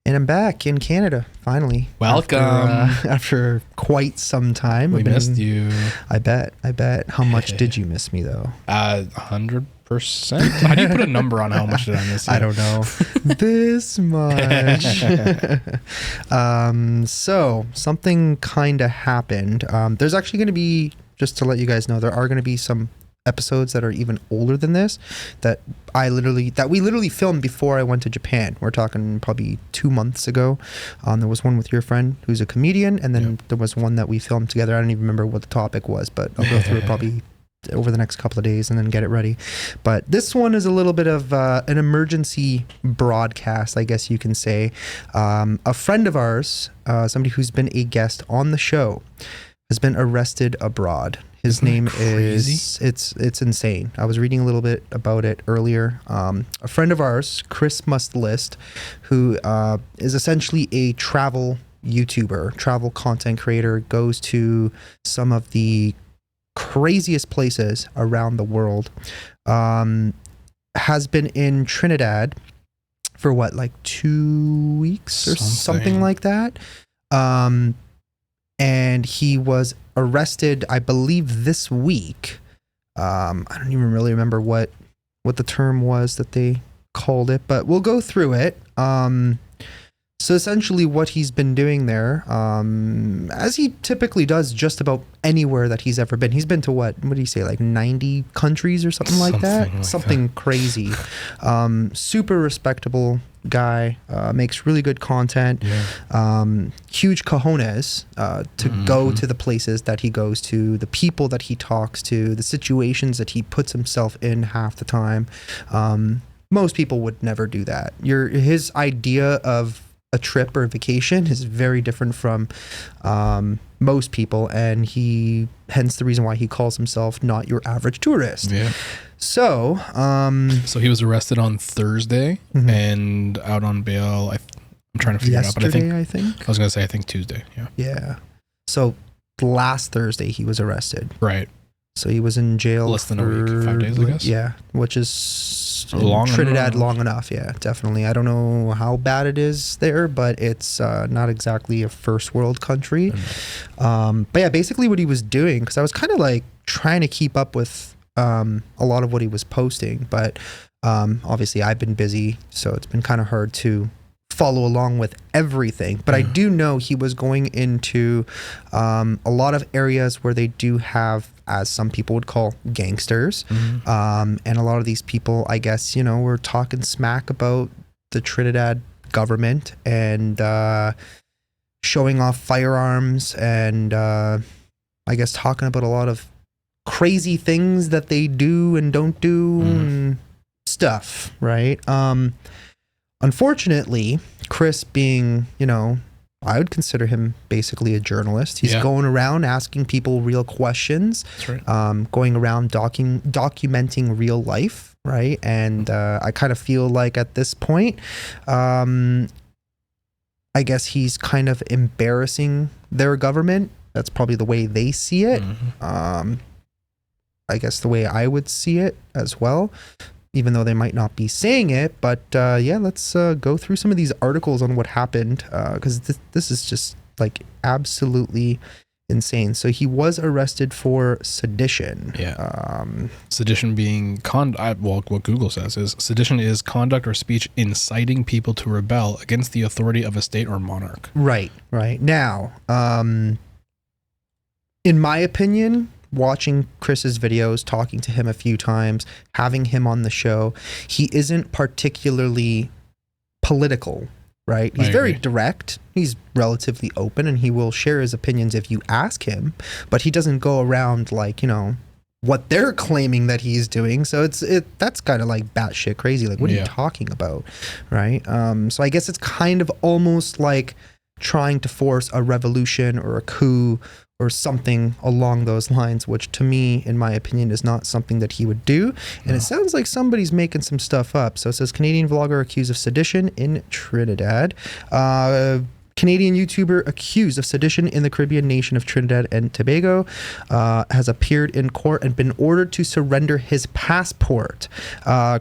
And I'm back in Canada, finally. Welcome. After quite some time. We missed you. I bet. How much did you miss me, though? 100%. How do you put a number on how much did I miss you? I don't know. This much. So, something kind of happened. There's actually going to be, just to let you guys know, there are going to be some episodes that are even older than this that we literally filmed before I went to Japan. We're talking probably 2 months ago. There was one with your friend who's a comedian, and then there was one that we filmed together. I don't even remember what the topic was, but I'll go through it probably over the next couple of days and then get it ready. But this one is a little bit of an emergency broadcast, I guess you can say. A friend of ours, somebody who's been a guest on the show, has been arrested abroad. His name is, it's insane. I was reading a little bit about it earlier. A friend of ours, Chris Must List, who is essentially a travel YouTuber, travel content creator, goes to some of the craziest places around the world, has been in Trinidad for like 2 weeks or something like that. And he was arrested, I believe, this week. I don't even really remember what the term was that they called it, but we'll go through it. So essentially what he's been doing there, as he typically does just about anywhere that he's ever been. He's been to what do you say, like 90 countries or something like that? Something crazy. Super respectable guy, makes really good content. Huge cojones to go to the places that he goes to, the people that he talks to, the situations that he puts himself in half the time. Most people would never do that. His idea of a trip or a vacation is very different from most people, and hence the reason why he calls himself not your average tourist. So he was arrested on Thursday and out on bail. I'm trying to figure it out, but I was gonna say Tuesday. Yeah. So last Thursday he was arrested. Right. So he was in jail less than a week, 5 days, I guess. Yeah, which is Trinidad long enough. Yeah, definitely. I don't know how bad it is there, but it's not exactly a first world country. But yeah, basically what he was doing, because I was kind of like trying to keep up with a lot of what he was posting, but obviously I've been busy, so it's been kind of hard to follow along with everything. But I do know he was going into a lot of areas where they do have, as some people would call, gangsters. And a lot of these people, I guess, were talking smack about the Trinidad government and showing off firearms and I guess talking about a lot of crazy things that they do and don't do and stuff, right? Unfortunately, Chris being, I would consider him basically a journalist. He's going around asking people real questions. That's right. Going around documenting real life, right? And I kind of feel like at this point, I guess he's kind of embarrassing their government. That's probably the way they see it. I guess the way I would see it as well, even though they might not be saying it. But let's go through some of these articles on what happened, because this is just like absolutely insane. So he was arrested for sedition. Sedition being what Google says is sedition is conduct or speech inciting people to rebel against the authority of a state or monarch. Right now, in my opinion, watching Chris's videos, talking to him a few times, having him on the show, he isn't particularly political, right? He's very direct. He's relatively open, and he will share his opinions if you ask him, but he doesn't go around like, what they're claiming that he's doing. So that's kind of like batshit crazy. Like, what are you talking about? Right? So I guess it's kind of almost like trying to force a revolution or a coup or something along those lines, which to me, in my opinion, is not something that he would do. And it sounds like somebody's making some stuff up. So it says Canadian vlogger accused of sedition in Trinidad. Canadian YouTuber accused of sedition in the Caribbean nation of Trinidad and Tobago has appeared in court and been ordered to surrender his passport.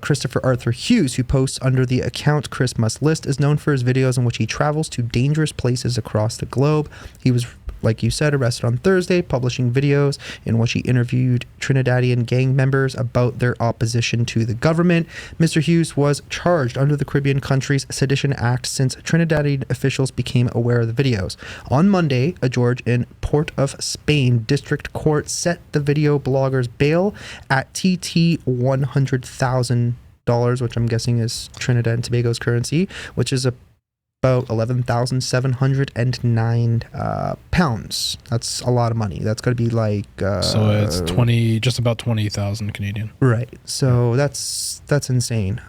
Christopher Arthur Hughes, who posts under the account Chris Must List, is known for his videos in which he travels to dangerous places across the globe. He was, like you said, arrested on Thursday, publishing videos in which he interviewed Trinidadian gang members about their opposition to the government. Mr. Hughes was charged under the Caribbean Countries Sedition Act since Trinidadian officials became aware of the videos. On Monday, a judge in Port of Spain District Court set the video blogger's bail at $100,000, which I'm guessing is Trinidad and Tobago's currency, which is about 11,709 pounds. That's a lot of money. That's going to be like so it's just about 20,000 Canadian. Right. So that's insane.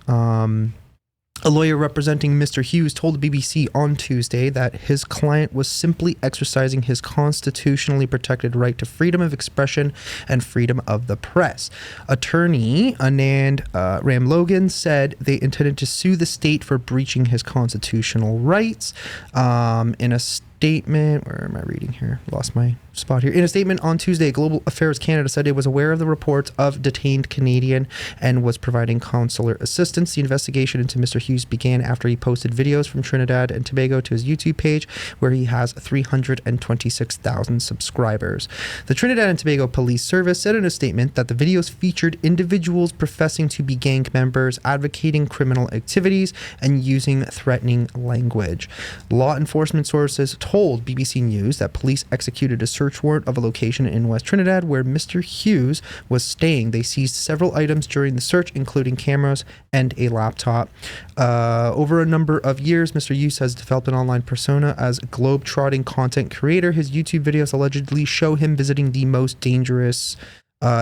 A lawyer representing Mr. Hughes told the BBC on Tuesday that his client was simply exercising his constitutionally protected right to freedom of expression and freedom of the press. Attorney Anand Ramlogan said they intended to sue the state for breaching his constitutional rights. In a statement, where am I reading here? Lost my spot here. In a statement on Tuesday, Global Affairs Canada said it was aware of the reports of detained Canadian and was providing consular assistance. The investigation into Mr. Hughes began after he posted videos from Trinidad and Tobago to his YouTube page, where he has 326,000 subscribers. The Trinidad and Tobago Police Service said in a statement that the videos featured individuals professing to be gang members, advocating criminal activities, and using threatening language. Law enforcement sources told BBC News that police executed a search warrant of a location in West Trinidad where Mr. Hughes was staying. They seized several items during the search, including cameras and a laptop. Over a number of years, Mr. Hughes has developed an online persona as a globe-trotting content creator. His YouTube videos allegedly show him visiting the most dangerous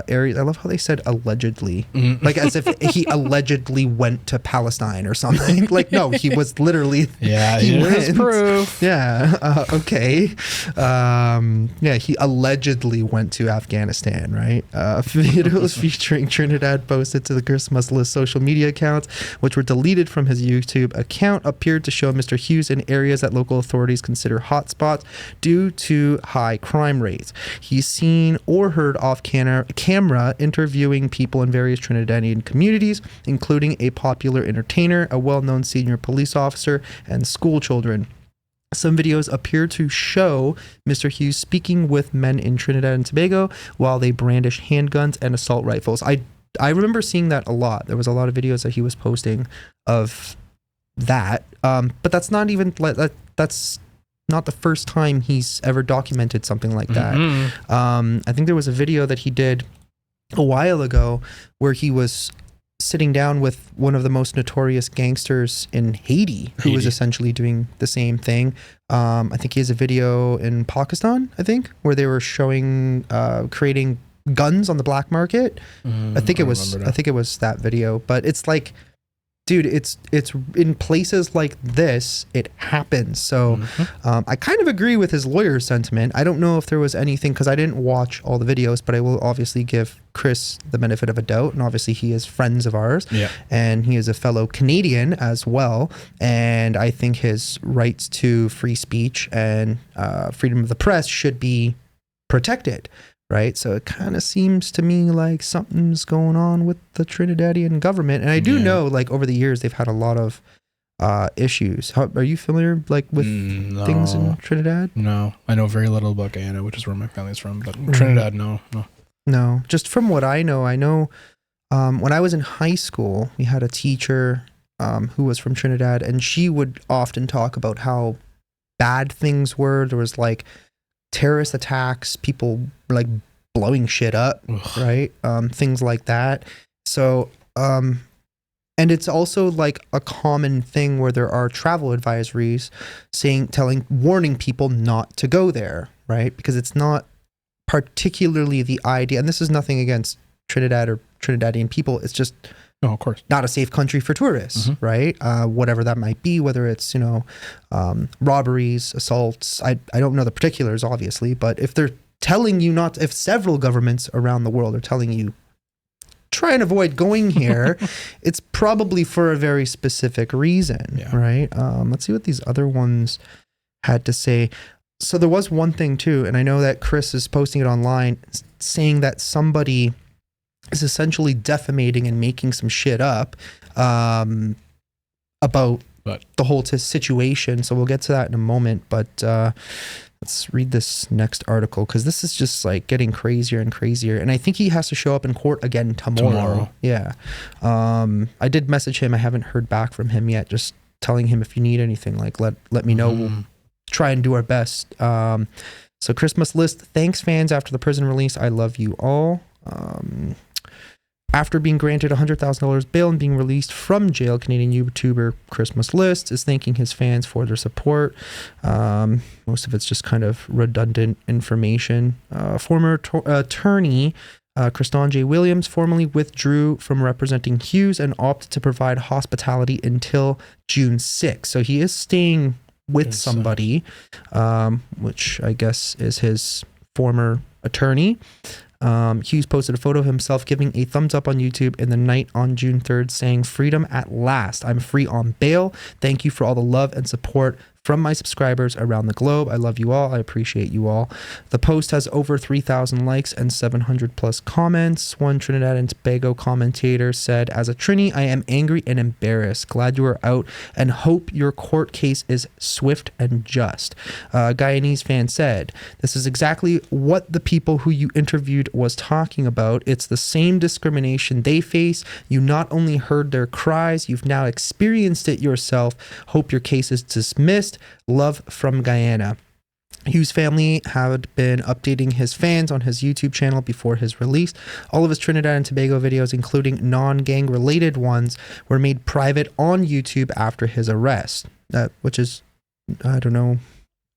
areas. I love how they said allegedly, like as if he allegedly went to Palestine or something. Like, no, he was literally. Yeah, here's proof. Yeah. Okay. Yeah, he allegedly went to Afghanistan, right? Videos featuring Trinidad posted to the Christmas list social media accounts, which were deleted from his YouTube account, appeared to show Mr. Hughes in areas that local authorities consider hotspots due to high crime rates. He's seen or heard off camera interviewing people in various Trinidadian communities, including a popular entertainer, a well-known senior police officer, and school children. Some videos appear to show Mr. Hughes speaking with men in Trinidad and Tobago while they brandish handguns and assault rifles. I remember seeing that a lot. There was a lot of videos that he was posting of that, but that's not even that's not the first time he's ever documented something like that. I think there was a video that he did a while ago where he was sitting down with one of the most notorious gangsters in Haiti, who was essentially doing the same thing. I think he has a video in Pakistan, I think, where they were showing creating guns on the black market. I think it was that video, but it's like, dude, it's in places like this, it happens. So I kind of agree with his lawyer's sentiment. I don't know if there was anything, because I didn't watch all the videos, but I will obviously give Chris the benefit of a doubt. And obviously he is friends of ours, and he is a fellow Canadian as well. And I think his rights to free speech and freedom of the press should be protected. Right. So it kind of seems to me like something's going on with the Trinidadian government. And I do know, like, over the years, they've had a lot of issues. Are you familiar, like, with things in Trinidad? No. I know very little about Guyana, which is where my family's from. But Trinidad, no. Just from what I know when I was in high school, we had a teacher who was from Trinidad, and she would often talk about how bad things were. There was, like, terrorist attacks, people like blowing shit up, right? Things like that. So, and it's also like a common thing where there are travel advisories warning people not to go there, right? Because it's not particularly the idea, and this is nothing against Trinidad or Trinidadian people, it's just of course, not a safe country for tourists, right? Whatever that might be, whether it's, robberies, assaults. I don't know the particulars, obviously, but if they're telling you if several governments around the world are telling you, try and avoid going here, it's probably for a very specific reason, right? Let's see what these other ones had to say. So there was one thing too, and I know that Chris is posting it online, saying that somebody is essentially defamating and making some shit up about the whole situation. So we'll get to that in a moment, but let's read this next article, because this is just like getting crazier and crazier. And I think he has to show up in court again tomorrow. Yeah. I did message him. I haven't heard back from him yet. Just telling him, if you need anything, like let me know. We'll try and do our best. So Christmas list. Thanks, fans. After the prison release, I love you all. After being granted $100,000 bail and being released from jail, Canadian YouTuber Christmas List is thanking his fans for their support. Most of it's just kind of redundant information. Former attorney Kriston J. Williams formally withdrew from representing Hughes and opted to provide hospitality until June 6th. So he is staying with somebody, which I guess is his former attorney. Hughes posted a photo of himself giving a thumbs up on YouTube in the night on June 3rd, saying, "Freedom at last. I'm free on bail. Thank you for all the love and support from my subscribers around the globe. I love you all. I appreciate you all." The post has over 3,000 likes and 700 plus comments. One Trinidad and Tobago commentator said, "As a Trini, I am angry and embarrassed. Glad you are out and hope your court case is swift and just." A Guyanese fan said, "This is exactly what the people who you interviewed was talking about. It's the same discrimination they face. You not only heard their cries, you've now experienced it yourself. Hope your case is dismissed. Love from Guyana." Hughes' family had been updating his fans on his YouTube channel before his release. All of his Trinidad and Tobago videos, including non-gang related ones, were made private on YouTube after his arrest. Which is, I don't know.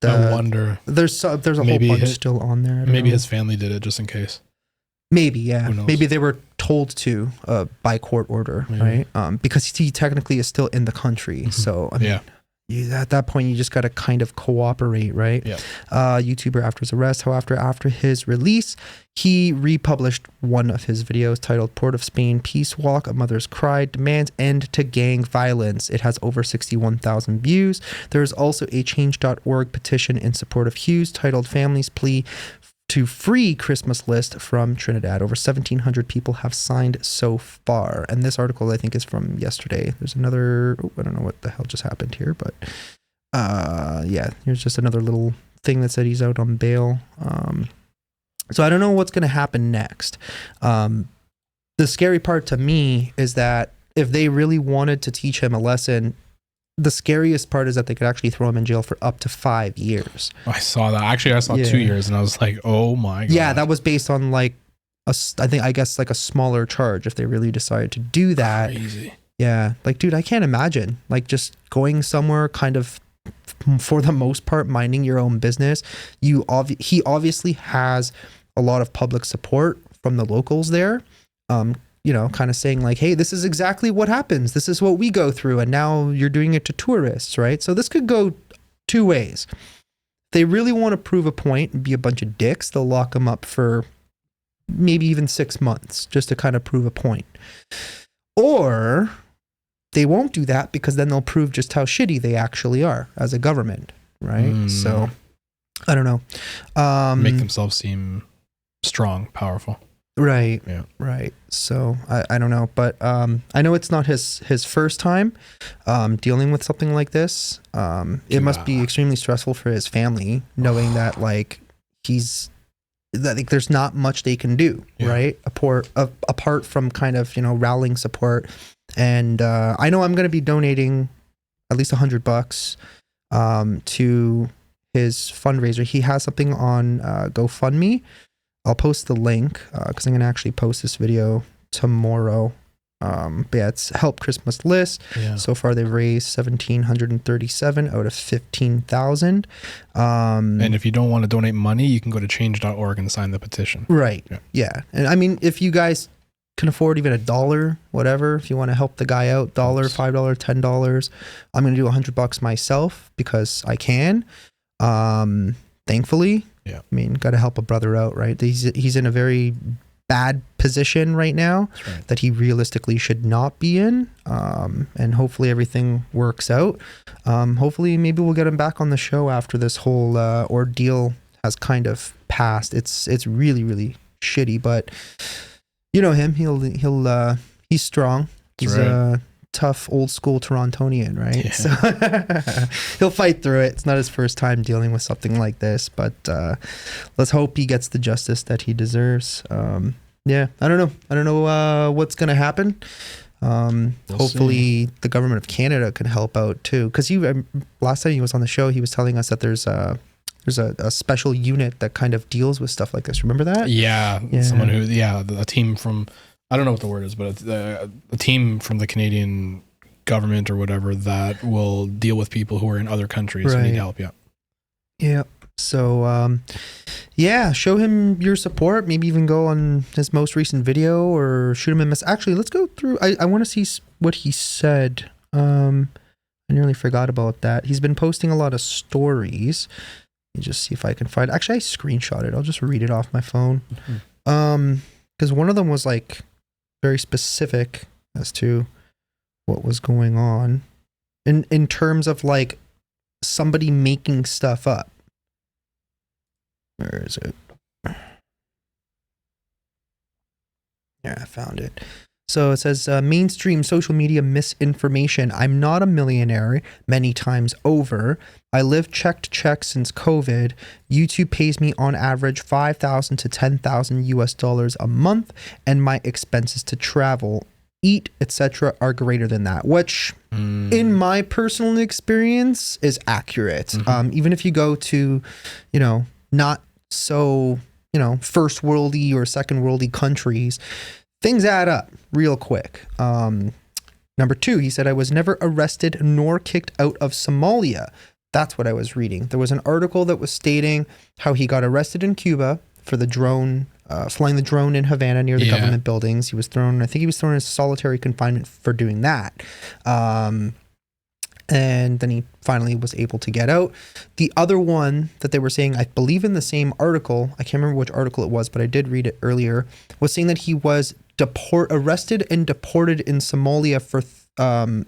I wonder. There's a whole bunch still on there. Maybe his family did it just in case. Maybe, yeah. Maybe they were told to by court order, right? Because he technically is still in the country. So, I mean, at that point, you just got to kind of cooperate, right? Yeah. YouTuber after his arrest. However, after his release, he republished one of his videos titled "Port of Spain Peace Walk, A Mother's Cry Demands End to Gang Violence." It has over 61,000 views. There is also a change.org petition in support of Hughes titled "Families Plea to Free Christmas List from Trinidad." Over 1,700 people have signed so far. And this article, I think, is from yesterday. There's another, I don't know what the hell just happened here, but yeah, here's just another little thing that said he's out on bail. So I don't know what's going to happen next. The scary part to me is that if they really wanted to teach him a lesson, the scariest part is that they could actually throw him in jail for up to 5 years. I saw that. Actually, I saw 2 years and I was like, oh my God. Yeah, that was based on like, I guess like a smaller charge if they really decided to do that. Crazy. Yeah. Like, dude, I can't imagine like just going somewhere kind of for the most part, minding your own business. He obviously has a lot of public support from the locals there. You know, kind of saying like, hey, this is exactly what happens. This is what we go through. And now you're doing it to tourists, right? So this could go two ways. If they really want to prove a point and be a bunch of dicks, they'll lock them up for maybe even 6 months just to kind of prove a point. Or they won't do that because then they'll prove just how shitty they actually are as a government, right? So I don't know. Make themselves seem strong, powerful. Right. Yeah. Right. So I don't know, but I know it's not his first time dealing with something like this. It must be extremely stressful for his family knowing that like like there's not much they can do, right? Apart from kind of, you know, rallying support. And I know I'm going to be donating at least $100 to his fundraiser. He has something on GoFundMe. I'll post the link because I'm going to actually post this video tomorrow. But yeah, it's Help Christmas List. Yeah. So far, they've raised $1,737 out of 15,000. And if you don't want to donate money, you can go to change.org and sign the petition. Right. Yeah. And I mean, if you guys can afford even $1, whatever, if you want to help the guy out, $1, $5, $10, I'm going to do $100 myself because I can. Thankfully. Yeah. I mean, got to help a brother out, right? He's in a very bad position right now that he realistically should not be in. And hopefully everything works out. Hopefully maybe we'll get him back on the show after this whole ordeal has kind of passed. It's really, really shitty, but you know him. He's strong. He's a tough old school Torontonian, right? Yeah. So he'll fight through it. It's not his first time dealing with something like this, but let's hope he gets the justice that he deserves. Yeah, I don't know what's gonna happen. Hopefully the government of Canada can help out too, because last time he was on the show, he was telling us that there's a special unit that kind of deals with stuff like this. Remember that? Yeah. Someone who, a team from, I don't know what the word is, but it's a team from the Canadian government or whatever that will deal with people who are in other countries who need help. Yeah. So, show him your support. Maybe even go on his most recent video or shoot him a message. Actually, let's go through. I want to see what he said. I nearly forgot about that. He's been posting a lot of stories. Let me just see if I can find. Actually, I screenshot it. I'll just read it off my phone. Because one of them was like very specific as to what was going on in terms of like somebody making stuff up. Where is it? Yeah, I found it. So it says, mainstream social media misinformation. I'm not a millionaire many times over. I live check to check since COVID. YouTube pays me on average $5,000 to $10,000 US a month, and my expenses to travel, eat, etc. are greater than that, which in my personal experience is accurate. Even if you go to, not so, first worldy or second worldy countries, things add up real quick. Number 2, he said, I was never arrested nor kicked out of Somalia. That's what I was reading. There was an article that was stating how he got arrested in Cuba for the drone, flying the drone in Havana near the government buildings. He was thrown in solitary confinement for doing that. And then he finally was able to get out. The other one that they were saying, I believe in the same article, I can't remember which article it was, but I did read it earlier, was saying that he was arrested and deported in Somalia for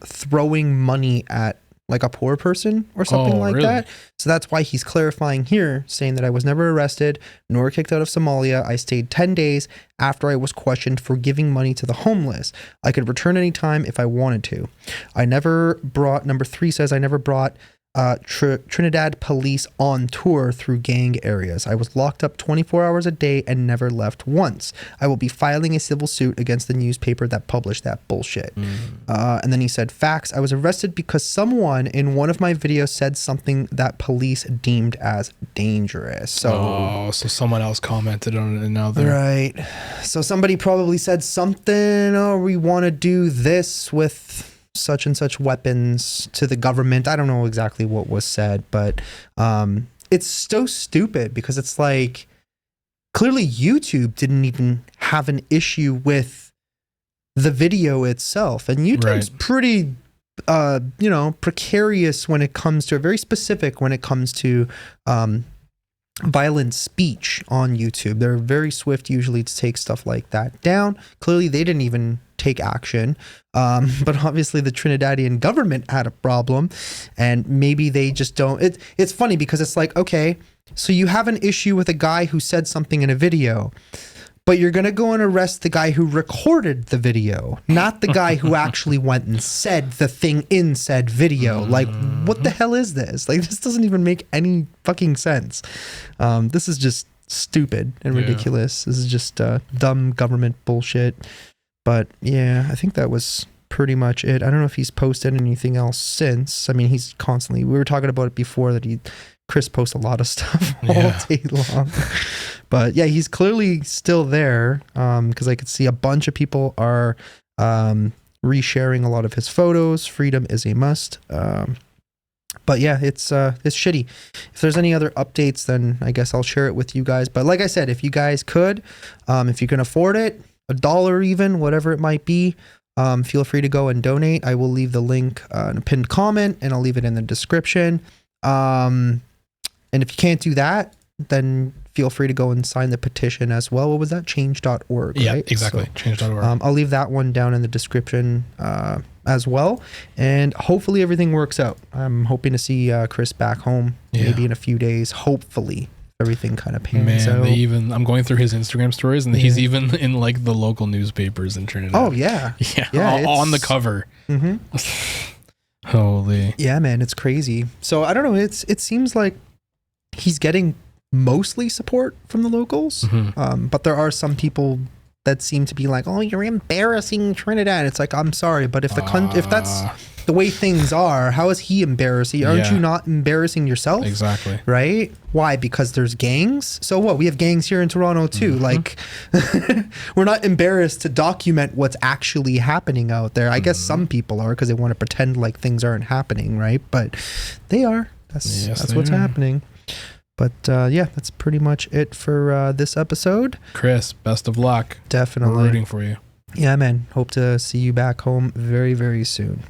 throwing money at like a poor person or something that. So that's why he's clarifying here, saying that I was never arrested nor kicked out of Somalia. I stayed 10 days after I was questioned for giving money to the homeless. I could return anytime if I wanted to. Number 3 says, I never brought Trinidad police on tour through gang areas. I was locked up 24 hours a day and never left once. I will be filing a civil suit against the newspaper that published that bullshit. And then he said, facts. I was arrested because someone in one of my videos said something that police deemed as dangerous. So someone else commented on it and now they're... Right. So somebody probably said something, we want to do this with such and such weapons to the government. I don't know exactly what was said, but it's so stupid because it's like clearly YouTube didn't even have an issue with the video itself, and YouTube's pretty precarious when it comes to very specific when it comes to violent speech on YouTube. They're very swift usually to take stuff like that down. Clearly they didn't even take action, but obviously the Trinidadian government had a problem, and maybe they just don't. It's funny because it's like, okay, so you have an issue with a guy who said something in a video, but you're gonna go and arrest the guy who recorded the video, not the guy who actually went and said the thing in said video. Like, what the hell is this? Like, this doesn't even make any fucking sense. This is just stupid and ridiculous. This is just dumb government bullshit. But yeah, I think that was pretty much it. I don't know if he's posted anything else since. I mean, he's constantly, we were talking about it before that Chris posts a lot of stuff all day long. But yeah, he's clearly still there, because I could see a bunch of people are resharing a lot of his photos. Freedom is a must. But yeah, it's shitty. If there's any other updates, then I guess I'll share it with you guys. But like I said, if you guys could, if you can afford it, $1 even, whatever it might be, feel free to go and donate. I will leave the link in a pinned comment, and I'll leave it in the description. And if you can't do that, then feel free to go and sign the petition as well. What was that? Change.org, Yeah, right? exactly. So, Change.org. I'll leave that one down in the description as well. And hopefully everything works out. I'm hoping to see Chris back home maybe in a few days. Hopefully everything kind of pans out. I'm going through his Instagram stories, and he's even in like the local newspapers in Trinidad. Oh, yeah. Yeah, on the cover. Mm-hmm. Holy. Yeah, man, it's crazy. So I don't know. It seems like he's getting mostly support from the locals, but there are some people that seem to be like, "Oh, you're embarrassing Trinidad." It's like, I'm sorry, but if that's the way things are, how is he embarrassing? Aren't you not embarrassing yourself? Exactly. Right? Why? Because there's gangs? So what? We have gangs here in Toronto too. Like, we're not embarrassed to document what's actually happening out there. I guess some people are because they want to pretend like things aren't happening, right? But they are. That's what's happening. But yeah, that's pretty much it for this episode. Chris, best of luck. Definitely. We're rooting for you. Yeah, man. Hope to see you back home very, very soon.